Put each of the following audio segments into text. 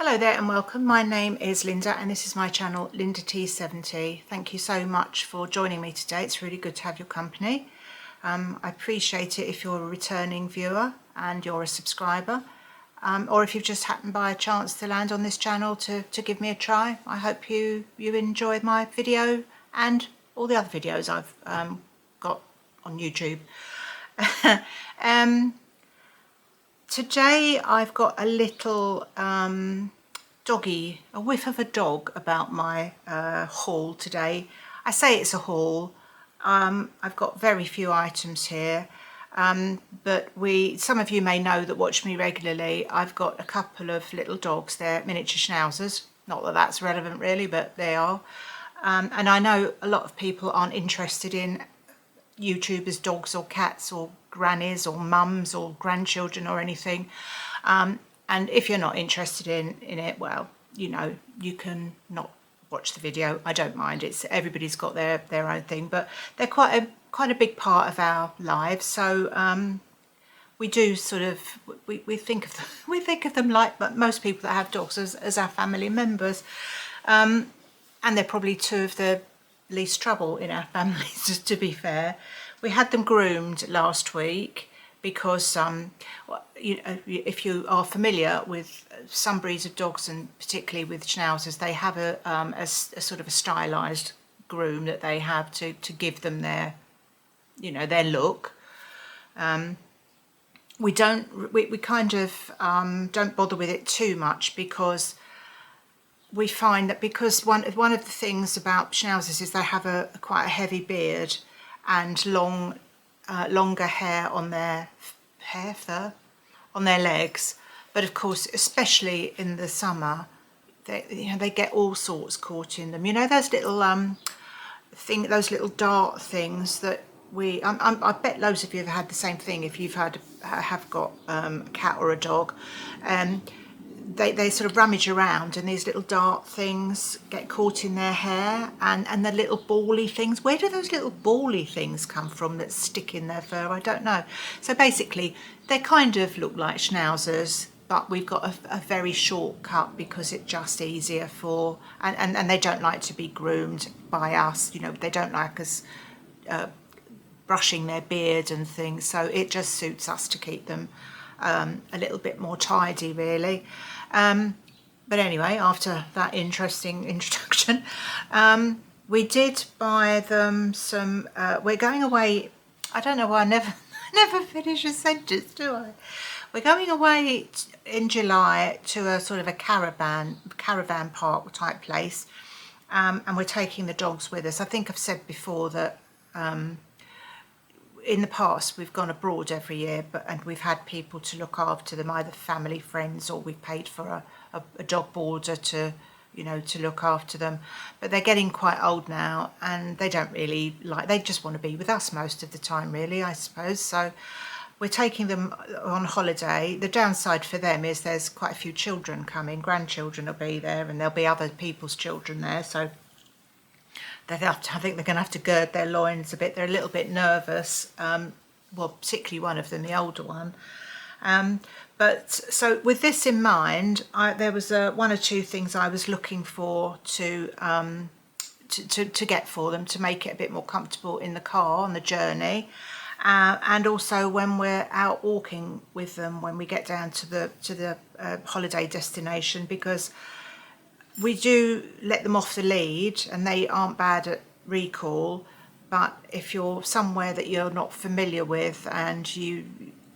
Hello there and welcome. My name is Linda and this is my channel Linda T70. Thank you so much for joining me today. It's really good to have your company. I appreciate it if you're a returning viewer and you're a subscriber, or if you've just happened by a chance to land on this channel to give me a try. I hope you enjoyed my video and all the other videos I've got on YouTube. Today I've got a little doggy, a whiff of a dog about my haul today. I say it's a haul. I've got very few items here, but some of you may know that watch me regularly. I've got a couple of little dogs. They're miniature schnauzers. Not that that's relevant really, but they are. And I know a lot of people aren't interested in YouTubers' dogs or cats or grannies or mums or grandchildren or anything, and if you're not interested in it, well, you know, you can not watch the video. I don't mind. Everybody's got their own thing, but they're quite a big part of our lives. So we do sort of we think of them like most people that have dogs as our family members, and they're probably two of the least trouble in our families, to be fair. We had them groomed last week because if you are familiar with some breeds of dogs, and particularly with schnauzers, they have a sort of a stylized groom that they have to give them their look. We kind of don't bother with it too much, because we find that because one of the things about schnauzers is they have quite a heavy beard and longer hair on their fur on their legs. But of course, especially in the summer, they get all sorts caught in them. You know, those little those little dart things that I bet loads of you have had the same thing if you've have got a cat or a dog. They sort of rummage around and these little dart things get caught in their hair, and the little bally things. Where do those little bally things come from that stick in their fur? I don't know. So basically they kind of look like schnauzers, but we've got a very short cut because it's just easier for, and they don't like to be groomed by us. You know, they don't like us brushing their beard and things, so it just suits us to keep them a little bit more tidy, really. But anyway, after that interesting introduction, we did buy them some, we're going away. I don't know why I never finish a sentence, do I? We're going away in July to a sort of a caravan park type place, and we're taking the dogs with us. I think I've said before that in the past we've gone abroad every year, and we've had people to look after them, either family, friends, or we've paid for a dog boarder to look after them. But they're getting quite old now, and they don't really they just want to be with us most of the time, really, I suppose. So we're taking them on holiday. The downside for them is there's quite a few children coming. Grandchildren will be there, and there'll be other people's children there, so I think they're going to have to gird their loins a bit. They're a little bit nervous, well, particularly one of them, the older one. But so with this in mind, there was one or two things I was looking for to get for them, to make it a bit more comfortable in the car on the journey, and also when we're out walking with them when we get down to the holiday destination, because we do let them off the lead and they aren't bad at recall. But if you're somewhere that you're not familiar with, and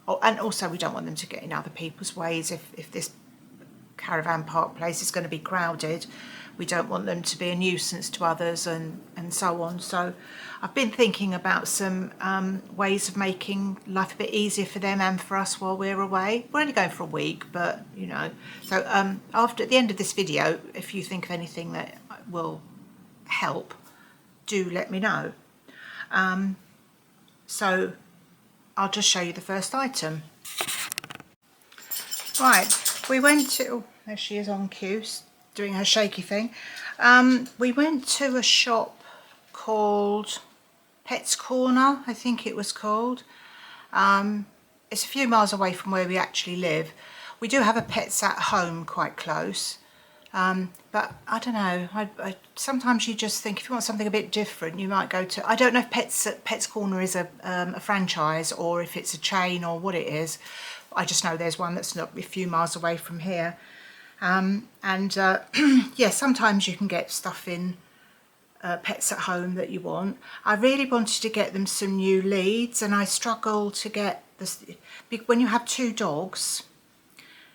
also we don't want them to get in other people's ways. If this caravan park place is going to be crowded, we don't want them to be a nuisance to others and so on. So I've been thinking about some ways of making life a bit easier for them and for us while we're away. We're only going for a week, but you know. So at the end of this video, if you think of anything that will help, do let me know. So I'll just show you the first item. Right, we went to, oh, there she is on cue, doing her shaky thing. We went to a shop called Pet's Corner, I think it was called. It's a few miles away from where we actually live. We do have a Pets at Home quite close, but I don't know, sometimes you just think if you want something a bit different, you might go to, I don't know if Pets Corner is a franchise or if it's a chain or what it is. I just know there's one that's not a few miles away from here. Yeah, sometimes you can get stuff in Pets at Home that you want. I really wanted to get them some new leads, and I struggle to get this. When you have two dogs,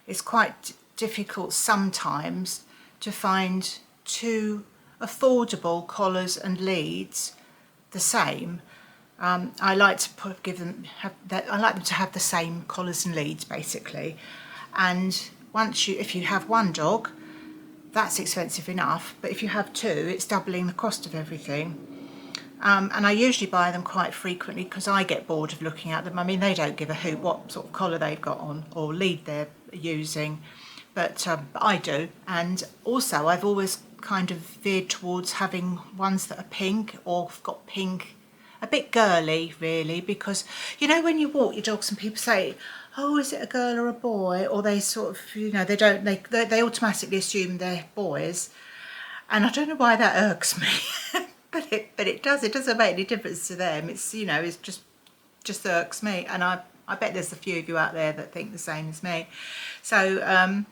it's quite difficult sometimes to find two affordable collars and leads the same. I like to I like them to have the same collars and leads basically. And if you have one dog, that's expensive enough, but if you have two, it's doubling the cost of everything. And I usually buy them quite frequently because I get bored of looking at them. I mean, they don't give a hoot what sort of collar they've got on or lead they're using, but I do. And also, I've always kind of veered towards having ones that are pink or got pink, a bit girly really, because you know when you walk your dogs and people say, oh, is it a girl or a boy? Or they sort of, you know, they automatically assume they're boys. And I don't know why that irks me, but it does. It doesn't make any difference to them. It's, you know, it's just irks me. And I bet there's a few of you out there that think the same as me. So,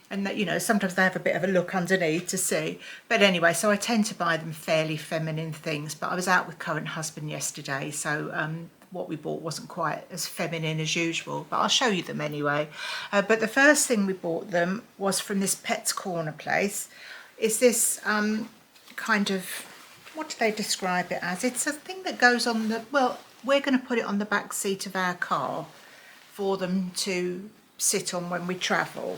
and that, you know, sometimes they have a bit of a look underneath to see. But anyway, so I tend to buy them fairly feminine things. But I was out with current husband yesterday, so what we bought wasn't quite as feminine as usual, but I'll show you them anyway. But the first thing we bought them was from this Pets Corner place. Is this kind of, what do they describe it as? It's a thing that goes on the, well, we're going to put it on the back seat of our car for them to sit on when we travel.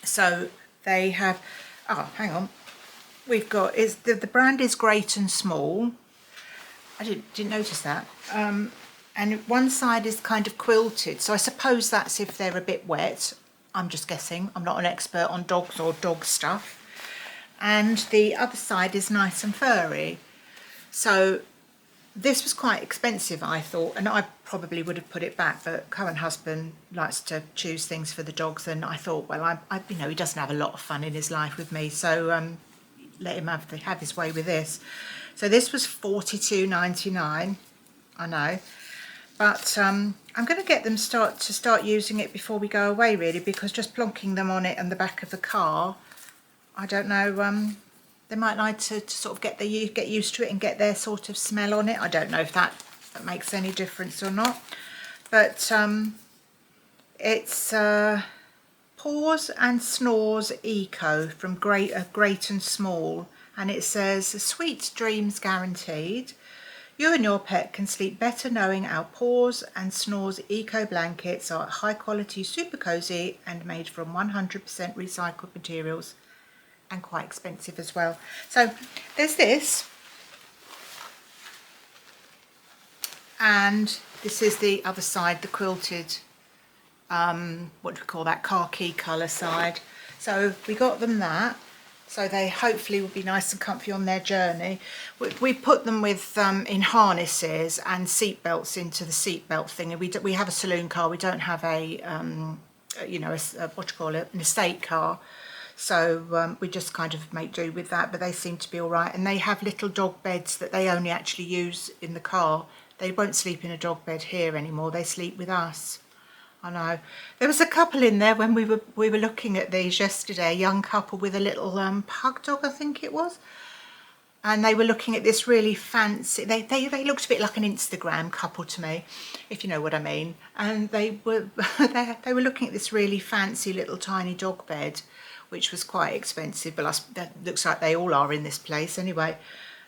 So they have, oh, hang on. We've got, the brand is Great and Small. I didn't notice that. And one side is kind of quilted, so I suppose that's if they're a bit wet. I'm just guessing. I'm not an expert on dogs or dog stuff. And the other side is nice and furry. So this was quite expensive, I thought, and I probably would have put it back, but current husband likes to choose things for the dogs, and I thought, well, I you know, he doesn't have a lot of fun in his life with me, so let him have his way with this. So this was $42.99, I know, but I'm going to get them to start using it before we go away, really, because just plonking them on it and the back of the car, I don't know, they might like to sort of get used to it and get their sort of smell on it. I don't know if that makes any difference or not, but it's Paws and Snores Eco from Great and Small. And it says, sweet dreams guaranteed. You and your pet can sleep better knowing our Paws and Snores Eco blankets are high quality, super cozy and made from 100% recycled materials and quite expensive as well. So there's this. And this is the other side, the quilted, what do we call that, khaki colour side. So we got them that. So they hopefully will be nice and comfy on their journey. We put them with in harnesses and seat belts into the seat belt thing. And we have a saloon car. We don't have a you know, what do you call it, an estate car. So we just kind of make do with that. But they seem to be all right. And they have little dog beds that they only actually use in the car. They won't sleep in a dog bed here anymore. They sleep with us. I know. There was a couple in there when we were looking at these yesterday, a young couple with a little pug dog, I think it was. And they were looking at this really fancy, they looked a bit like an Instagram couple to me, if you know what I mean. And they were they were looking at this really fancy little tiny dog bed, which was quite expensive, but that looks like they all are in this place anyway.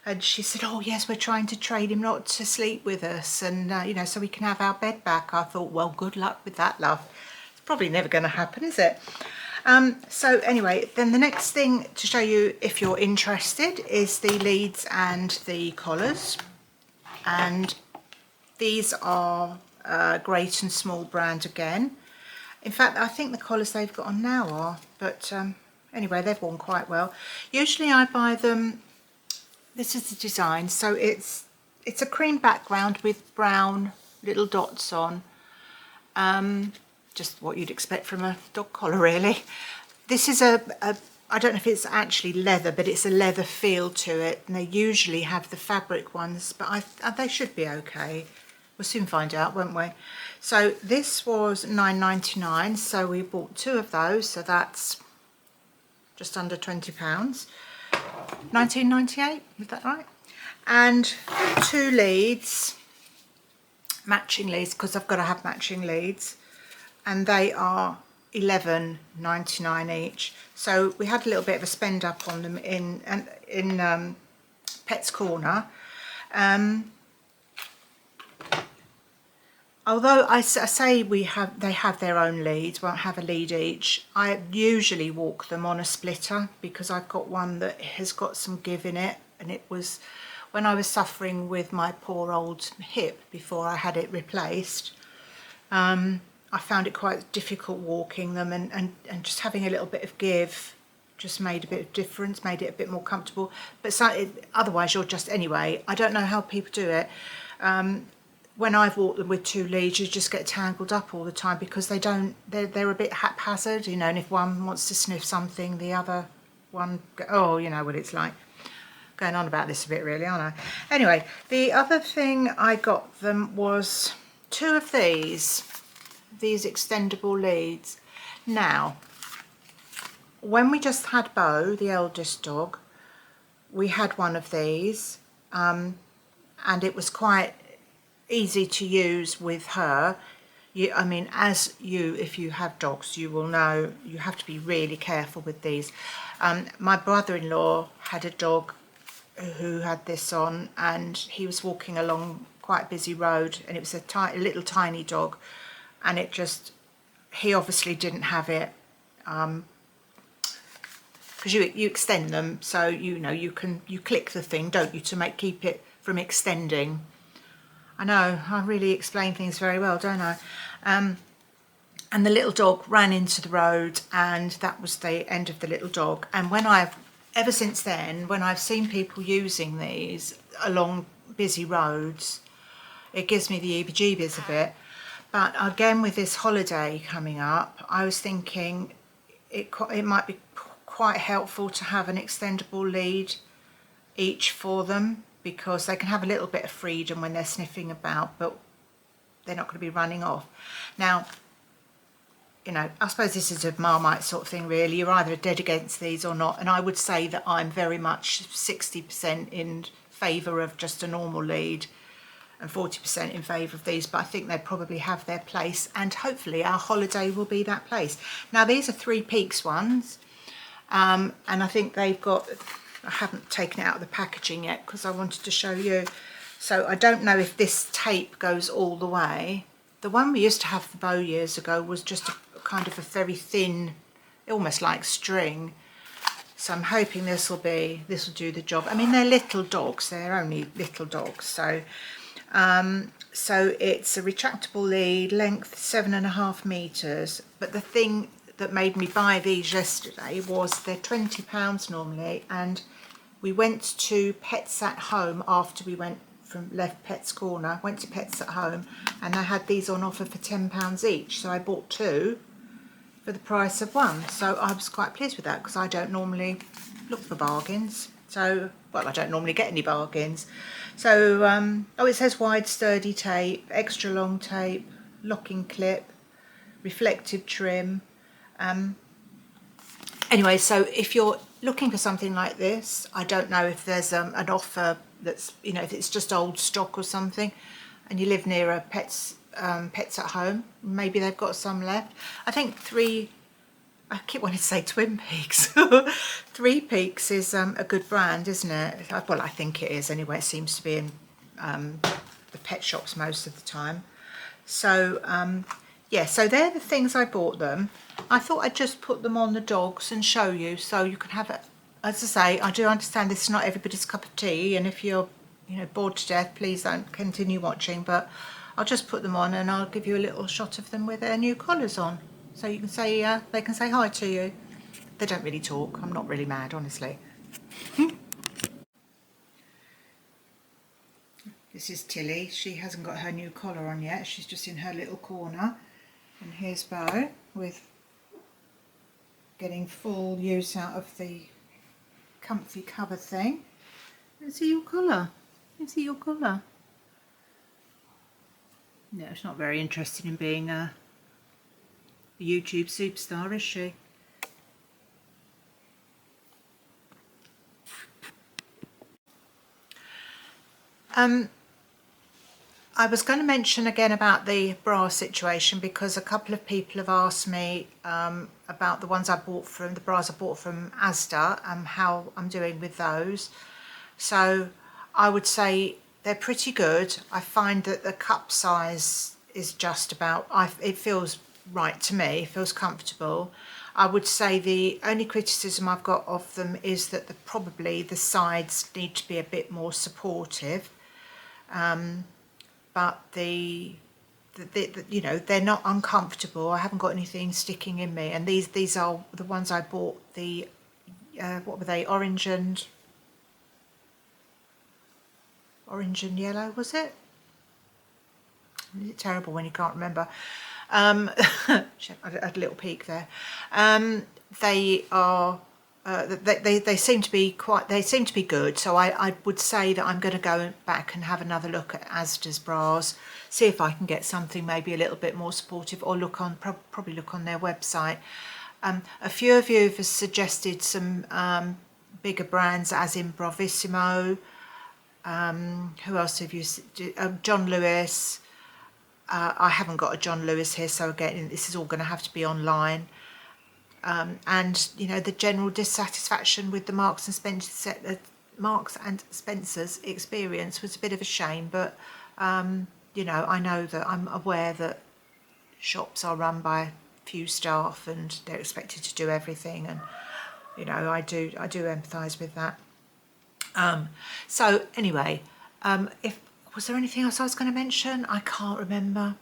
And she said, oh yes, we're trying to trade him not to sleep with us, and you know, so we can have our bed back. I thought, well, good luck with that, love. It's probably never going to happen, is it? So anyway, then the next thing to show you, if you're interested, is the leads and the collars. And these are Great and Small brand again. In fact, I think the collars they've got on now are, but anyway, they've worn quite well. Usually I buy them. This is the design, so it's a cream background with brown little dots on. just what you'd expect from a dog collar really. This is I don't know if it's actually leather, but it's a leather feel to it, and they usually have the fabric ones, but they should be okay. We'll soon find out, won't we? So this was £9.99, so we bought 2 of those, so that's just under £20. 19.98, is that right? And 2 leads, matching leads, because I've got to have matching leads, and they are £11.99 each. So we had a little bit of a spend up on them in Pet's Corner. Although I say they have their own leads, won't have a lead each, I usually walk them on a splitter because I've got one that has got some give in it, and it was when I was suffering with my poor old hip before I had it replaced. I found it quite difficult walking them, and just having a little bit of give just made a bit of difference, made it a bit more comfortable. But otherwise you're just, anyway, I don't know how people do it. When I've walked them with 2 leads, you just get tangled up all the time because they're a bit haphazard, you know, and if one wants to sniff something, the other one, oh, you know what it's like. Going on about this a bit really, aren't I? Anyway, the other thing I got them was 2 of these extendable leads. Now, when we just had Bo, the eldest dog, we had one of these, and it was quite easy to use with her. I mean, if you have dogs, you will know you have to be really careful with these. My brother-in-law had a dog who had this on, and he was walking along quite a busy road, and it was a little tiny dog, and he obviously didn't have it, because you extend them, so you click the thing, don't you, to keep it from extending. I know, I really explain things very well, don't I? And the little dog ran into the road, and that was the end of the little dog. And ever since then, when I've seen people using these along busy roads, it gives me the heebie-jeebies a bit. But again, with this holiday coming up, I was thinking it might be quite helpful to have an extendable lead each for them, because they can have a little bit of freedom when they're sniffing about, but they're not going to be running off. Now, you know, I suppose this is a Marmite sort of thing really. You're either dead against these or not, and I would say that I'm very much 60% in favour of just a normal lead and 40% in favour of these, but I think they probably have their place, and hopefully our holiday will be that place. Now, these are 3 Peaks ones, and I think they've got, I haven't taken it out of the packaging yet because I wanted to show you. So I don't know if this tape goes all the way. The one we used to have for Bo years ago was just a kind of a very thin, almost like string. So I'm hoping this will do the job. I mean, they're little dogs, they're only little dogs. So it's a retractable lead, length 7.5 meters. But the thing that made me buy these yesterday was they're £20 normally, and we went to Pets at Home after we left Pet's Corner, went to Pets at Home, and they had these on offer for £10 each, so I bought 2 for the price of 1. So I was quite pleased with that because I don't normally look for bargains. So, well, I don't normally get any bargains. So, it says wide sturdy tape, extra long tape, locking clip, reflective trim. Anyway, so if you're looking for something like this, I don't know if there's an offer that's, you know, if it's just old stock or something, and you live near a Pets at Home, maybe they've got some left. I think I keep wanting to say Twin Peaks. 3 Peaks is a good brand, isn't it? Well, I think it is anyway. It seems to be in the pet shops most of the time. So, yeah, so they're the things I bought them. I thought I'd just put them on the dogs and show you, so you can have it. As I say, I do understand this is not everybody's cup of tea, and if you're, you know, bored to death, please don't continue watching, but I'll just put them on and I'll give you a little shot of them with their new collars on, so you can say they can say hi to you. They don't really talk. I'm not really mad, honestly. This is Tilly. She hasn't got her new collar on yet. She's just in her little corner. And here's Bo with getting full use out of the comfy cover thing. Let's see your collar. Let's see your collar. No, she's not very interested in being a YouTube superstar, is she? I was going to mention again about the bra situation because a couple of people have asked me about the ones I bought from, the bras I bought from Asda, and how I'm doing with those. So I would say they're pretty good. I find that the cup size is just about, it feels right to me, it feels comfortable. I would say the only criticism I've got of them is that probably the sides need to be a bit more supportive. But the you know, they're not uncomfortable. I haven't got anything sticking in me, and these are the ones I bought. The what were they? Orange and yellow, was it? Is it terrible when you can't remember? I had a little peek there. They are. They seem to be good, so I would say that I'm going to go back and have another look at Asda's bras, see if I can get something maybe a little bit more supportive, or probably look on their website. A few of you have suggested some bigger brands, as in Bravissimo. Who else have you? John Lewis. I haven't got a John Lewis here, so again, this is all going to have to be online. And you know, the general dissatisfaction with the Marks and Spencer's experience was a bit of a shame, but you know, I know that I'm aware that shops are run by few staff and they're expected to do everything, and you know, I do empathise with that. So anyway, if was there anything else I was going to mention? I can't remember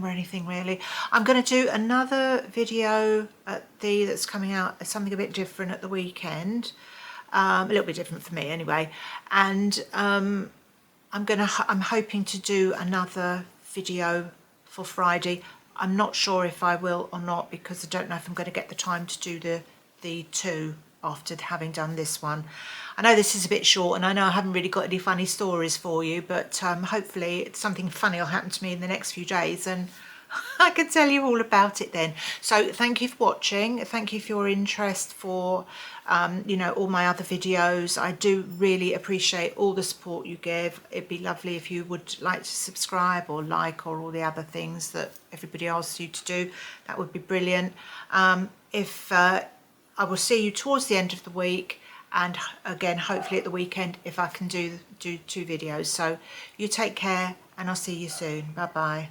anything really. I'm going to do another video that's coming out, something a bit different at the weekend, a little bit different for me anyway, and I'm hoping to do another video for Friday. I'm not sure if I will or not, because I don't know if I'm going to get the time to do the two after having done this one. I know this is a bit short, and I know I haven't really got any funny stories for you, but hopefully something funny will happen to me in the next few days and I can tell you all about it then. So thank you for watching. Thank you for your interest, for you know, all my other videos. I do really appreciate all the support you give. It'd be lovely if you would like to subscribe or like, or all the other things that everybody asks you to do. That would be brilliant. I will see you towards the end of the week, and again hopefully at the weekend if I can do 2 videos. So you take care, and I'll see you soon. Bye bye.